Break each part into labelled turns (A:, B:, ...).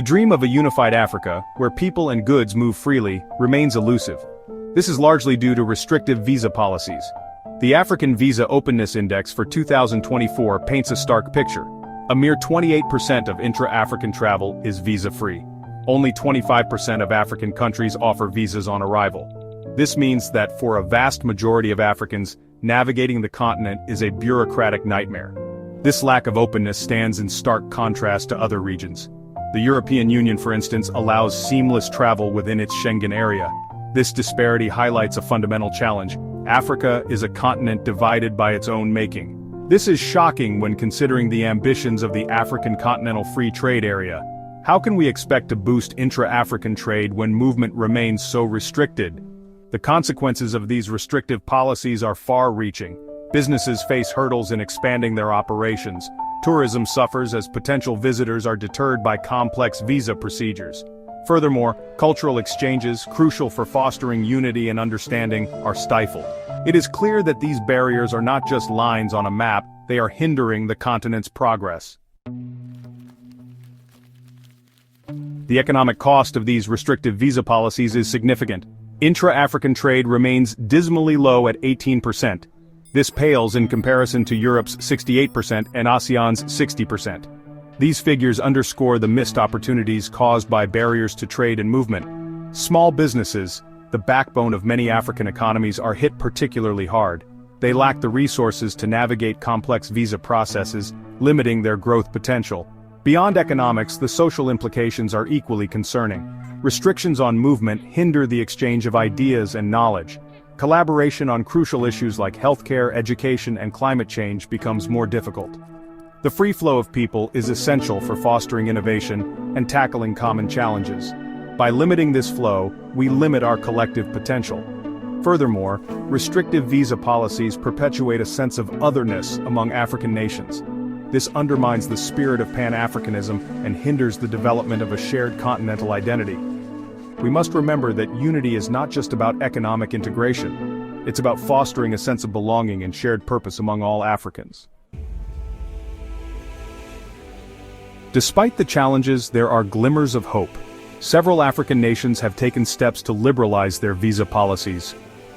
A: The dream of a unified Africa, where people and goods move freely, remains elusive. This is largely due to restrictive visa policies. The African Visa Openness Index for 2024 paints a stark picture. A mere 28% of intra-African travel is visa-free. Only 25% of African countries offer visas on arrival. This means that for a vast majority of Africans, navigating the continent is a bureaucratic nightmare. This lack of openness stands in stark contrast to other regions. The European Union, for instance, allows seamless travel within its Schengen area. This disparity highlights a fundamental challenge. Africa is a continent divided by its own making. This is shocking when considering the ambitions of the African Continental Free Trade Area. How can we expect to boost intra-African trade when movement remains so restricted? The consequences of these restrictive policies are far-reaching. Businesses face hurdles in expanding their operations. Tourism suffers as potential visitors are deterred by complex visa procedures. Furthermore, cultural exchanges, crucial for fostering unity and understanding, are stifled. It is clear that these barriers are not just lines on a map, they are hindering the continent's progress. The economic cost of these restrictive visa policies is significant. Intra-African trade remains dismally low at 18%. This pales in comparison to Europe's 68% and ASEAN's 60%. These figures underscore the missed opportunities caused by barriers to trade and movement. Small businesses, the backbone of many African economies, are hit particularly hard. They lack the resources to navigate complex visa processes, limiting their growth potential. Beyond economics, the social implications are equally concerning. Restrictions on movement hinder the exchange of ideas and knowledge. Collaboration on crucial issues like healthcare, education, and climate change becomes more difficult. The free flow of people is essential for fostering innovation and tackling common challenges. By limiting this flow, we limit our collective potential. Furthermore, restrictive visa policies perpetuate a sense of otherness among African nations. This undermines the spirit of Pan-Africanism and hinders the development of a shared continental identity. We must remember that unity is not just about economic integration. It's about fostering a sense of belonging and shared purpose among all Africans. Despite the challenges, there are glimmers of hope. Several African nations have taken steps to liberalize their visa policies.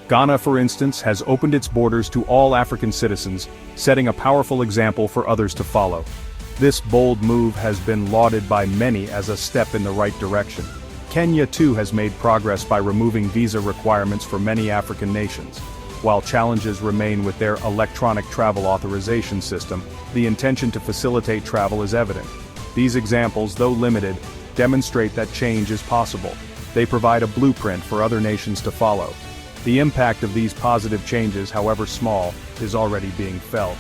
A: Ghana, for instance, has opened its borders to all African citizens, setting a powerful example for others to follow. This bold move has been lauded by many as a step in the right direction. Kenya too has made progress by removing visa requirements for many African nations. While challenges remain with their electronic travel authorization system, the intention to facilitate travel is evident. These examples, though limited, demonstrate that change is possible. They provide a blueprint for other nations to follow. The impact of these positive changes, however small, is already being felt.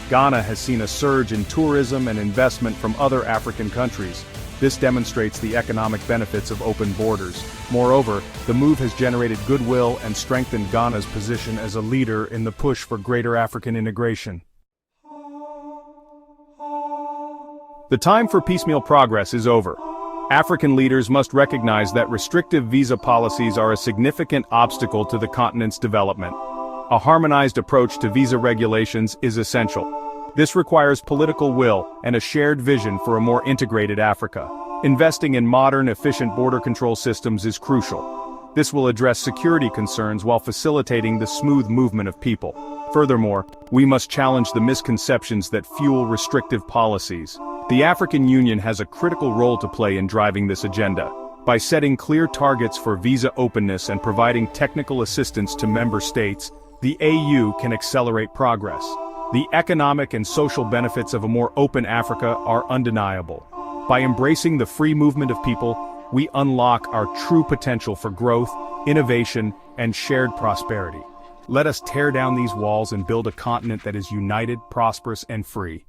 A: Ghana has seen a surge in tourism and investment from other African countries. This demonstrates the economic benefits of open borders. Moreover, the move has generated goodwill and strengthened Ghana's position as a leader in the push for greater African integration. The time for piecemeal progress is over. African leaders must recognize that restrictive visa policies are a significant obstacle to the continent's development. A harmonized approach to visa regulations is essential. This requires political will and a shared vision for a more integrated Africa. Investing in modern, efficient border control systems is crucial. This will address security concerns while facilitating the smooth movement of people. Furthermore, we must challenge the misconceptions that fuel restrictive policies. The African Union has a critical role to play in driving this agenda. By setting clear targets for visa openness and providing technical assistance to member states, the AU can accelerate progress. The economic and social benefits of a more open Africa are undeniable. By embracing the free movement of people, we unlock our true potential for growth, innovation, and shared prosperity. Let us tear down these walls and build a continent that is united, prosperous, and free.